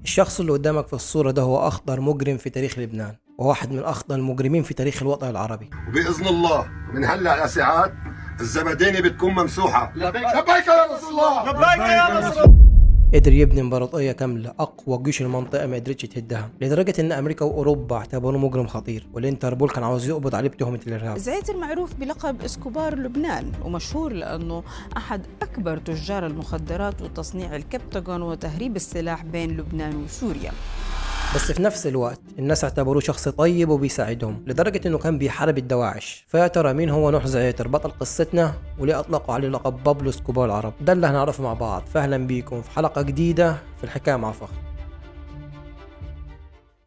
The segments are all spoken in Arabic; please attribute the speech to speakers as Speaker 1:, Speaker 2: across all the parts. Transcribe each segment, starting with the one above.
Speaker 1: الشخص اللي قدامك في الصورة ده هو أخطر مجرم في تاريخ لبنان، وواحد من أخطر المجرمين في تاريخ الوطن العربي.
Speaker 2: وبإذن الله من هلا يا سعاد الزبدينة بتكون ممسوحة. لبيك لبيك يا رسول الله، لبيك يا رسول الله.
Speaker 1: قدر يبني امبراطورية كاملة أقوى جيوش المنطقة ما قدرتش تهدها، لدرجة إن أمريكا وأوروبا اعتبروه مجرم خطير، والإنتربول كان عاوز يقبض عليه بتهمة الإرهاب.
Speaker 3: زعتر معروف بلقب اسكوبار لبنان، ومشهور لأنه أحد أكبر تجار المخدرات وتصنيع الكبتاغون وتهريب السلاح بين لبنان وسوريا.
Speaker 1: بس في نفس الوقت الناس اعتبروه شخص طيب وبيساعدهم، لدرجة انه كان بيحارب الدواعش. فيا ترى مين هو نوح زعتر بطل قصتنا، وليه اطلقوا عليه لقب بابلو اسكوبار العرب؟ ده اللي هنعرفه مع بعض. فاهلا بيكم في حلقة جديدة في الحكاية مع فخر.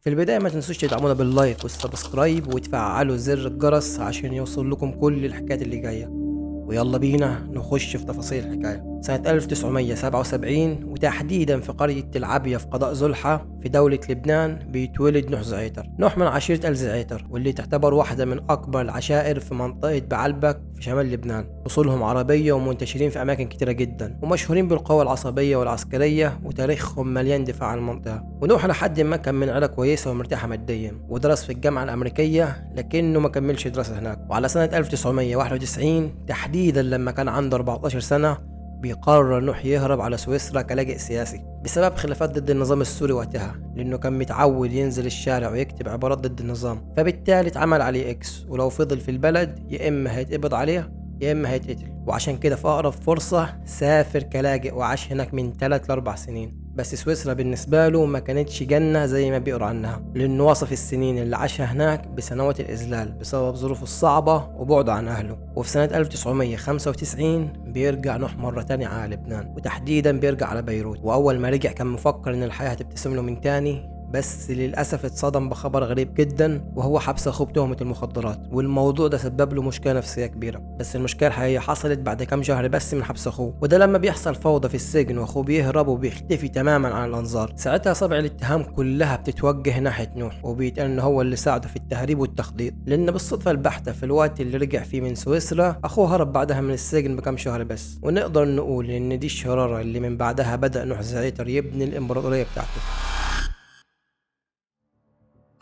Speaker 1: في البداية ما تنسوش تدعمونا باللايك والسبسكرايب وتفعلوا زر الجرس عشان يوصل لكم كل الحكايات اللي جاية. ويلا بينا نخش في تفاصيل الحكاية. سنة 1977 وتحديدا في قرية العبية في قضاء زلحة في دولة لبنان بيتولد نوح زعتر. نوح من عشيرة آل زعتر، واللي تعتبر واحدة من أكبر العشائر في منطقة بعلبك في شمال لبنان. أصولهم عربية ومنتشرين في أماكن كتيرة جدا، ومشهورين بالقوة العصبية والعسكرية، وتاريخهم مليان دفاع عن المنطقة. ونوح لحد ما كان من عيلة كويسة ومرتاحة ماديا، ودرس في الجامعة الأمريكية لكنه ما كملش دراسة هناك. وعلى سنة 1991 تحديدا لما كان عنده 14 سنة بيقرر نوح يهرب على سويسرا كلاجئ سياسي بسبب خلافات ضد النظام السوري وقتها، لأنه كان متعود ينزل الشارع ويكتب عبارات ضد النظام. فبالتالي اتعمل عليه إكس، ولو فضل في البلد يا إما هيتقبض عليه يا إما هيتقتل. وعشان كده في أقرب فرصة سافر كلاجئ وعاش هناك من 3 ل 4 سنين. بس سويسرا بالنسبة له ما كانتش جنة زي ما بيقروا عنها، لأنه وصف السنين اللي عاشها هناك بسنوات الإذلال بسبب ظروفه الصعبة وبعده عن أهله. وفي سنة 1995 بيرجع نوح مرة تانية على لبنان، وتحديدا بيرجع على بيروت. وأول ما رجع كان مفكر إن الحياة هتبتسم له من تاني، بس للأسف اتصدم بخبر غريب جدا، وهو حبس أخوه بتهمة المخدرات. والموضوع ده سبب له مشكلة نفسية كبيرة. بس المشكلة الحقيقية حصلت بعد كام شهر بس من حبس أخوه، وده لما بيحصل فوضى في السجن وأخوه بيهرب وبيختفي تماما عن الأنظار. ساعتها صابع الاتهام كلها بتتوجه ناحية نوح، وبيتقال إن هو اللي ساعده في التهريب والتخطيط، لأن بالصدفة البحتة في الوقت اللي رجع فيه من سويسرا أخوه هرب بعدها من السجن بكام شهر بس. ونقدر نقول إن دي الشرارة اللي من بعدها بدأ نوح زعتر يبني الإمبراطورية بتاعته.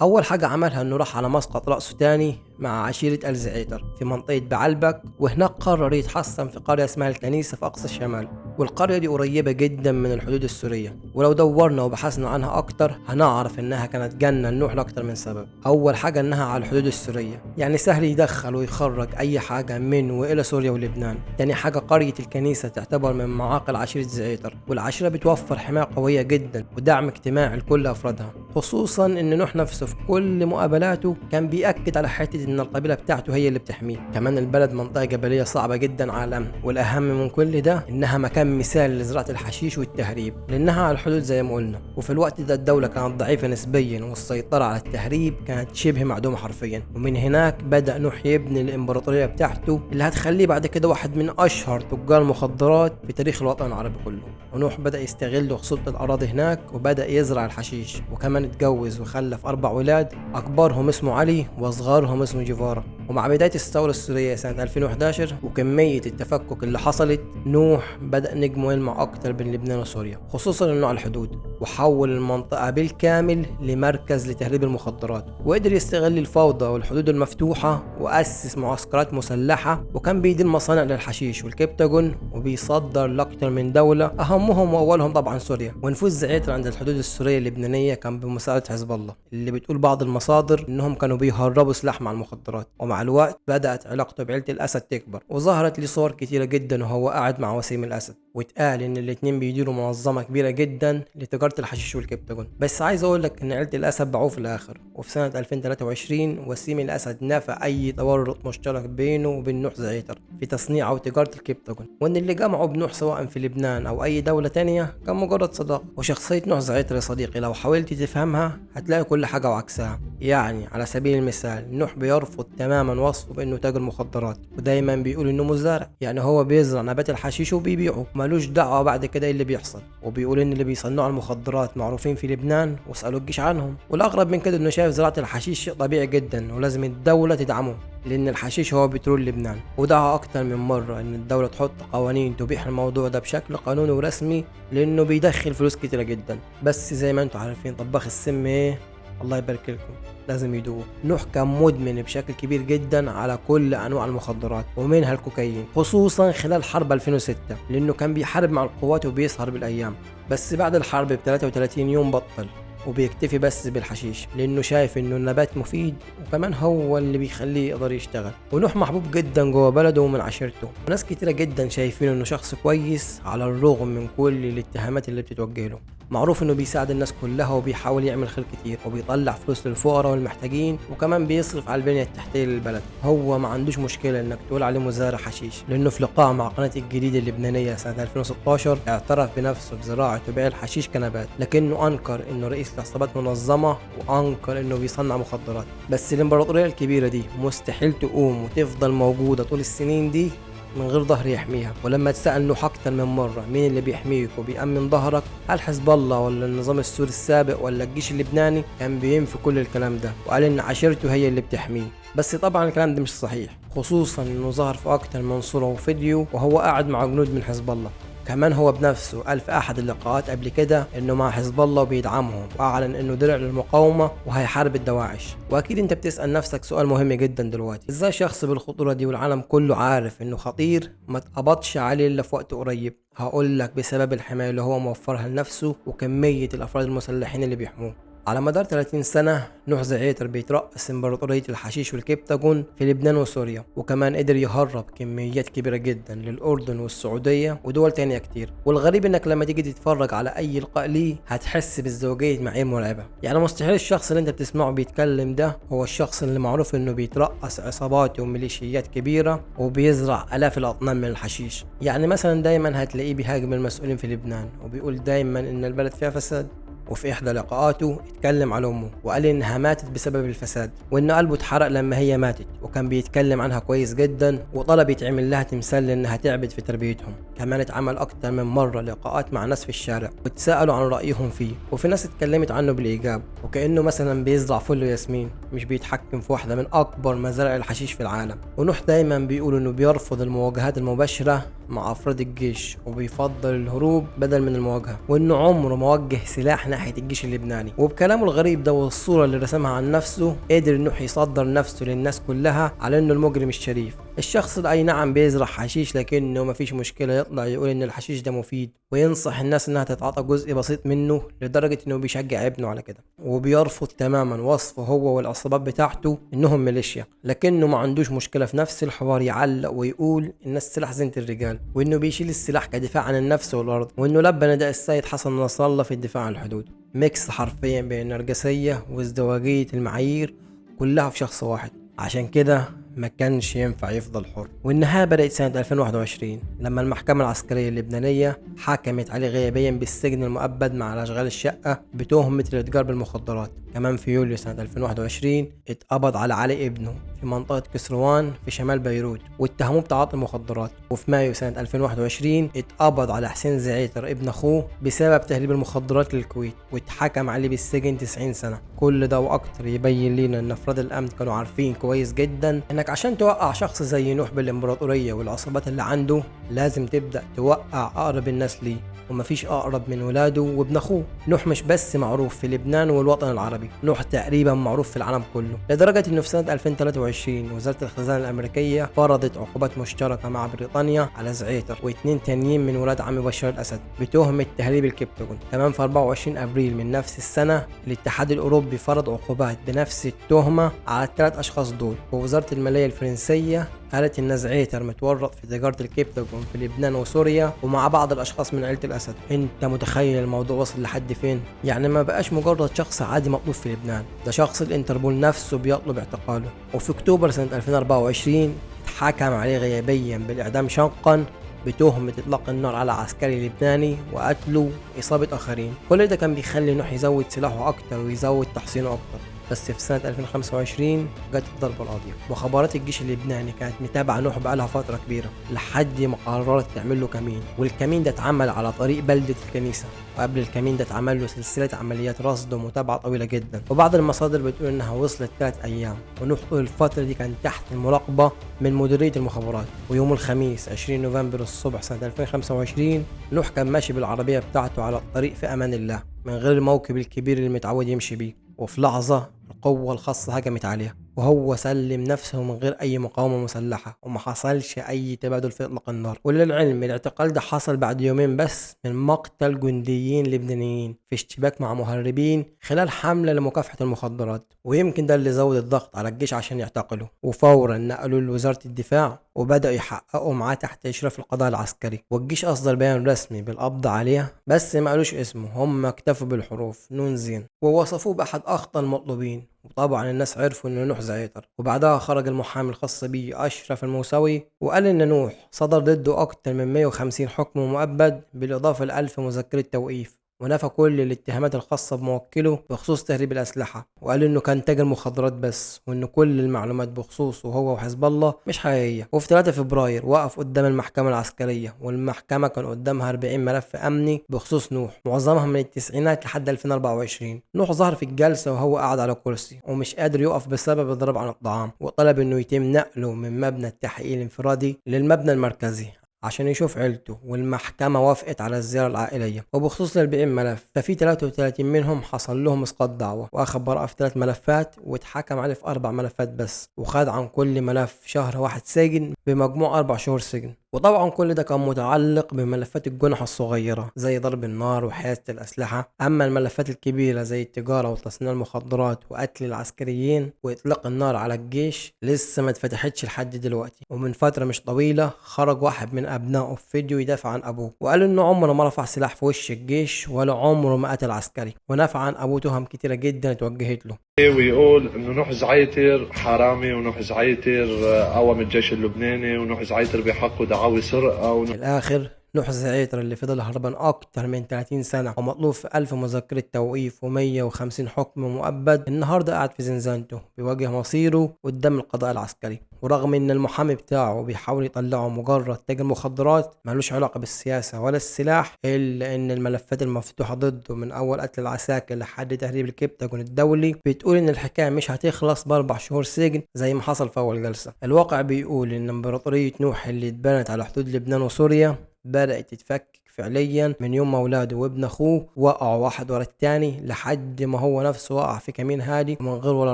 Speaker 1: أول حاجة عملها إنه راح على مسقط رأسه تاني مع عشيرة آل زعتر في منطقة بعلبك، وهناك قرر يتحصن في قرية اسمها الكنيسة في أقصى الشمال. والقرية دي قريبة جدا من الحدود السورية، ولو دورنا وبحثنا عنها أكتر هنعرف إنها كانت جنة لنوح لأكتر من سبب. أول حاجة إنها على الحدود السورية، يعني سهل يدخل ويخرج أي حاجة من وإلى سوريا ولبنان. تاني حاجة قرية الكنيسة تعتبر من معاقل عشيرة زعتر، والعشيرة بتوفر حماية قوية جدا ودعم اجتماعي لكل أفرادها. خصوصا إن نوح نفسه في كل مقابلاته كان بيأكد على حتة إن القبيلة بتاعته هي اللي بتحميه. كمان البلد منطقة جبلية صعبة جدا على الأمن، والأهم من كل ده إنها مكان مثالي لزراعة الحشيش والتهريب، لأنها على الحدود زي ما قلنا. وفي الوقت ده الدولة كانت ضعيفة نسبيا، والسيطرة على التهريب كانت شبه معدومة حرفيا. ومن هناك بدأ نوح يبني الإمبراطورية بتاعته اللي هتخليه بعد كده واحد من أشهر تجار المخدرات في تاريخ الوطن العربي كله. ونوح بدأ يستغل خصوبة الأراضي هناك وبدأ يزرع الحشيش، وكمان اتجوز وخلف 4 أولاد، أكبرهم اسمه علي وأصغرهم اسمه جيفارا. ومع بداية الثورة السورية سنة 2011 وكمية التفكك اللي حصلت، نوح بدأ نجمه يلمع أكتر بين لبنان وسوريا، خصوصا إنه على الحدود، وحول المنطقة بالكامل لمركز لتهريب المخدرات. وقدر يستغل الفوضى والحدود المفتوحة وأسس معسكرات مسلحة، وكان بيدير مصانع للحشيش والكبتاغون، وبيصدر لأكتر من دولة، أهمهم وأولهم طبعا سوريا. ونفوذ زعتر عند الحدود السورية اللبنانية كان بمساعدة حزب الله، اللي بتقول بعض المصادر إنهم كانوا بيهربوا سلاح مع المخدرات. ومع الوقت بدأت علاقته بعيلة الأسد تكبر، وظهرت لي صور كتيرة جدا وهو قاعد مع وسيم الأسد، واتقال إن الاتنين بيديروا منظمة كبيرة جدا لتجارة الحشيش والكبتاغون. بس عايز أقول لك إن عيلة الأسد باعوه في الآخر. وفي سنة 2023 وسيم الأسد نفى أي تورط مشترك بينه وبين نوح زعتر في تصنيع أو تجارة الكبتاغون، وإن اللي جمعه بنوح سواء في لبنان أو أي دولة تانية كان مجرد صداقة. وشخصية نوح زعتر يا صديقي لو حاولت تفهمها هتلاقي كل حاجة وعكسها. يعني على سبيل المثال نوح بيرفض تماما وصفه بانه تاجر مخدرات، ودايما بيقول انه مزارع، يعني هو بيزرع نبات الحشيش وبيبيعه، ملوش دعوه بعد كده ايه اللي بيحصل. وبيقول ان اللي بيصنعوا المخدرات المخدرات معروفين في لبنان واسألوا الجيش عنهم. والأغرب من كده إنه شايف زراعة الحشيش شيء طبيعي جدا ولازم الدولة تدعمه، لأن الحشيش هو بترول لبنان. ودعا أكتر من مرة إن الدولة تحط قوانين تبيح الموضوع ده بشكل قانوني ورسمي، لأنه بيدخل فلوس كتيرة جدا. بس زي ما انتم عارفين طباخ السم ايه، الله يبارك لكم، لازم يدوقوا. نوح كان مدمن بشكل كبير جدا على كل انواع المخدرات ومنها الكوكايين، خصوصا خلال حرب 2006 لانه كان بيحارب مع القوات وبيسهر بالايام. بس بعد الحرب ب 33 يوم بطل وبيكتفي بس بالحشيش، لانه شايف انه النبات مفيد وكمان هو اللي بيخليه يقدر يشتغل. ونوح محبوب جدا جوه بلده ومن عشيرته، وناس كتيره جدا شايفين انه شخص كويس على الرغم من كل الاتهامات اللي بتتوجه له. معروف انه بيساعد الناس كلها وبيحاول يعمل خير كتير وبيطلع فلوس للفقراء والمحتاجين، وكمان بيصرف على البنيه التحتيه للبلد. هو ما عندوش مشكله انك تقول عليه مزارع حشيش، لانه في لقاء مع قناه الجديد اللبنانيه سنه 2016 اعترف بنفسه بزراعه وبيع الحشيش كنبات، لكنه انكر انه رئيس لعصابات منظمه وانكر انه بيصنع مخدرات. بس الامبراطوريه الكبيره دي مستحيل تقوم وتفضل موجوده طول السنين دي من غير ظهر يحميها. ولما تسأل نوح أكتر من مرة مين اللي بيحميك وبيأمن ظهرك، هل حزب الله ولا النظام السوري السابق ولا الجيش اللبناني، كان بينفي كل الكلام ده وقال إن عشيرته هي اللي بتحميه. بس طبعا الكلام ده مش صحيح، خصوصا إنه ظهر في أكتر من صورة وفيديو وهو قاعد مع جنود من حزب الله. كمان هو بنفسه قال في أحد اللقاءات قبل كده إنه مع حزب الله وبيدعمهم، وأعلن إنه درع للمقاومة وهيحارب الدواعش. وأكيد أنت بتسأل نفسك سؤال مهم جدا دلوقتي، إزاي شخص بالخطورة دي والعالم كله عارف إنه خطير ما اتقبضش عليه إلا في وقت قريب؟ هقول لك بسبب الحماية اللي هو موفرها لنفسه وكمية الأفراد المسلحين اللي بيحموه. على مدار 30 سنة نوح زعيتر بيترأس امبراطورية الحشيش والكبتاجون في لبنان وسوريا، وكمان قدر يهرب كميات كبيرة جدا للأردن والسعودية ودول تانية كتير. والغريب انك لما تيجي تتفرج على اي لقاء ليه هتحس بالزوجية معايير مرعبة. يعني مستحيل الشخص اللي انت بتسمعه بيتكلم ده هو الشخص اللي معروف انه بيترأس عصابات وميليشيات كبيرة وبيزرع آلاف الأطنان من الحشيش. يعني مثلا دايما هتلاقيه بيهاجم المسؤولين في لبنان وبيقول دايما ان البلد فيها فساد، وفي إحدى لقاءاته اتكلم على أمه وقال إنها ماتت بسبب الفساد وإن قلبه اتحرق لما هي ماتت، وكان بيتكلم عنها كويس جدا وطلب يتعمل لها تمثال لأنها تعبت في تربيتهم. كمان اتعمل أكتر من مرة لقاءات مع ناس في الشارع واتسألوا عن رأيهم فيه، وفي ناس اتكلمت عنه بالإيجاب وكأنه مثلا بيزرع فل وياسمين مش بيتحكم في واحدة من أكبر مزارع الحشيش في العالم. ونوح دايما بيقول إنه بيرفض المواجهات المباشرة مع أفراد الجيش وبيفضل الهروب بدل من المواجهة، وإنه عمره ما وجه سلاح ناحية الجيش اللبناني. وبكلامه الغريب ده والصورة اللي رسمها عن نفسه قدر نوح يصدر نفسه للناس كلها على إنه المجرم الشريف. الشخص ده أي نعم بيزرع حشيش، لكنه مفيش مشكلة يطلع يقول إن الحشيش ده مفيد وينصح الناس إنها تتعاطى جزء بسيط منه، لدرجة إنه بيشجع ابنه على كده. وبيرفض تماما وصفه هو والعصابات بتاعته إنهم ميليشيا، لكنه ما عندوش مشكلة في نفس الحوار يعلق ويقول إن السلاح زينة الرجال، وإنه بيشيل السلاح كدفاع عن النفس والأرض، وإنه لبى نداء السيد حسن نصر الله في الدفاع عن الحدود. ميكس حرفيا بين النرجسية وازدواجية المعايير كلها في شخص واحد. عشان كده ما كانش ينفع يفضل حر. والنهاية بدأت سنة 2021 لما المحكمة العسكرية اللبنانية حكمت عليه غيابيا بالسجن المؤبد مع الأشغال الشقة بتهمة الإتجار بالمخدرات. كمان في يوليو سنة 2021 اتقبض على علي ابنه في منطقة كسروان في شمال بيروت واتهموه بتعاطي المخدرات. وفي مايو سنة 2021 اتقبض على حسين زعيتر ابن أخوه بسبب تهريب المخدرات للكويت واتحكم عليه بالسجن 90 سنة. كل ده وأكتر يبين لنا إن أفراد الأمن كانوا عارفين كويس جدا إنك عشان توقع شخص زي نوح بالإمبراطورية والعصابات اللي عنده لازم تبدأ توقع أقرب الناس ليه، ومفيش أقرب من ولاده وابن أخوه. نوح مش بس معروف في لبنان والوطن العربي، نوح تقريبا معروف في العالم كله، لدرجة إنه في سنة 2023 وزارة الخزانة الأمريكية فرضت عقوبات مشتركة مع بريطانيا على زعيتر واثنين تانيين من ولاد عم بشار الأسد بتهمة تهريب الكبتاجون. كمان في 24 أبريل من نفس السنة الاتحاد الأوروبي فرض عقوبات بنفس التهمة على الثلاث أشخاص دول. ووزارة المالية الفرنسية قالت إن زعيتر متورط في تجارة الكبتاجون في لبنان وسوريا ومع بعض الأشخاص من عيلة الأسد. أنت متخيل الموضوع وصل لحد فين؟ يعني ما بقاش مجرد شخص عادي مطلوب في لبنان، ده شخص الانتربول نفسه بيطلب اعتقاله. وفي أكتوبر سنة 2024 اتحكم عليه غيابيا بالإعدام شنقا بتهمة إطلاق النار على عسكري لبناني وقتله وإصابة آخرين. كل ده كان بيخلي نوح يزود سلاحه أكتر ويزود تحصينه أكتر. بس في سنة 2025 جت الضربة القاضية. مخابرات الجيش اللبناني كانت متابعة نوح بقالها فترة كبيرة لحد ما قررت تعمل له كمين، والكمين ده اتعمل على طريق بلدة الكنيسة، وقبل الكمين ده اتعمل له سلسلة عمليات رصد ومتابعة طويلة جدا، وبعض المصادر بتقول انها وصلت 3 ايام، ونوح طول الفترة دي كان تحت المراقبة من مديرية المخابرات. ويوم الخميس 20 نوفمبر الصبح سنة 2025 نوح كان ماشي بالعربية بتاعته على الطريق في امان الله من غير الموكب الكبير اللي متعود يمشي بيه، وفي لحظة القوة الخاصة هجمت عليه وهو سلم نفسه من غير أي مقاومة مسلحة، وما حصلش أي تبادل في إطلاق النار. وللعلم الاعتقال ده حصل بعد يومين بس من مقتل جنديين لبنانيين في اشتباك مع مهربين خلال حملة لمكافحة المخدرات، ويمكن ده اللي زود الضغط على الجيش عشان يعتقله. وفورا نقلوا لوزارة الدفاع وبدأوا يحققوا معاه تحت إشراف القضاء العسكري، والجيش أصدر بيان رسمي بالقبض عليه بس ما قالوش اسمه، هم اكتفوا بالحروف نون زين ووصفوه بأحد أخطر المطلوبين. وطبعا الناس عرفوا انه نوح زعيتر، وبعدها خرج المحامي الخاص بيه اشرف الموسوي وقال ان نوح صدر ضده اكتر من 150 حكم مؤبد بالاضافه ل 1000 مذكره توقيف، ونفى كل الاتهامات الخاصة بموكله بخصوص تهريب الأسلحة، وقال إنه كان تاجر مخدرات بس، وإن كل المعلومات بخصوصه هو وحزب الله مش حقيقية. وفي 3 فبراير وقف قدام المحكمة العسكرية، والمحكمة كان قدامها 40 ملف أمني بخصوص نوح، معظمها من التسعينات لحد 2024. نوح ظهر في الجلسة وهو قاعد على كرسي ومش قادر يقف بسبب الضرب عن الطعام، وطلب إنه يتم نقله من مبنى التحقيق الانفرادي للمبنى المركزي عشان يشوف عيلته، والمحكمة وافقت على الزيارة العائلية. وبخصوص ال 40 ملف ففي 33 منهم حصل لهم اسقاط دعوة، واخد براءة في 3 ملفات، واتحكم عليه في 4 ملفات بس، وخد عن كل ملف شهر واحد سجن بمجموع 4 شهور سجن. وطبعا كل ده كان متعلق بملفات الجنح الصغيرة زي ضرب النار وحيازة الأسلحة، أما الملفات الكبيرة زي التجارة وتصنيع المخدرات وقتل العسكريين وإطلاق النار على الجيش لسه ما اتفتحتش لحد دلوقتي. ومن فترة مش طويلة خرج واحد من أبنائه في فيديو يدافع عن أبوه، وقال إنه عمره ما رفع سلاح في وش الجيش ولا عمره ما قتل عسكري، ونفى عن أبوه تهم كتيرة جدا اتوجهت له،
Speaker 4: ويقول انه نوح زعيتر حرامي، ونوح زعيتر قوم الجيش اللبناني، ونوح زعيتر بحقه دعاوي سرقه،
Speaker 1: في الآخر نوح زعيتر اللي فضل هربان أكتر من 30 سنة ومطلوب في 1000 مذكرة توقيف و150 حكم مؤبد، النهاردة قاعد في زنزانته بيواجه مصيره قدام القضاء العسكري. ورغم إن المحامي بتاعه بيحاول يطلعه مجرد تاجر مخدرات ملوش علاقة بالسياسة ولا السلاح، إلا إن الملفات المفتوحة ضده من أول قتل العساكر لحد تهريب الكبتاجون الدولي بتقول إن الحكاية مش هتخلص ب4 شهور سجن زي ما حصل في أول جلسة. الواقع بيقول إن إمبراطورية نوح اللي اتبنت على حدود لبنان وسوريا بدأت تتفكك فعليا من يوم ما اولاده وابن اخوه وقعوا واحد ورا التاني لحد ما هو نفسه وقع في كمين هادي من غير ولا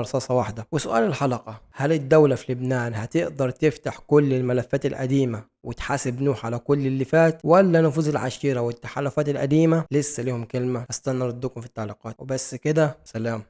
Speaker 1: رصاصة واحدة. وسؤال الحلقة، هل الدولة في لبنان هتقدر تفتح كل الملفات القديمة وتحاسب نوح على كل اللي فات، ولا نفوذ العشيرة والتحالفات القديمة لسه ليهم كلمة؟ استنى ردكم في التعليقات. وبس كده، سلام.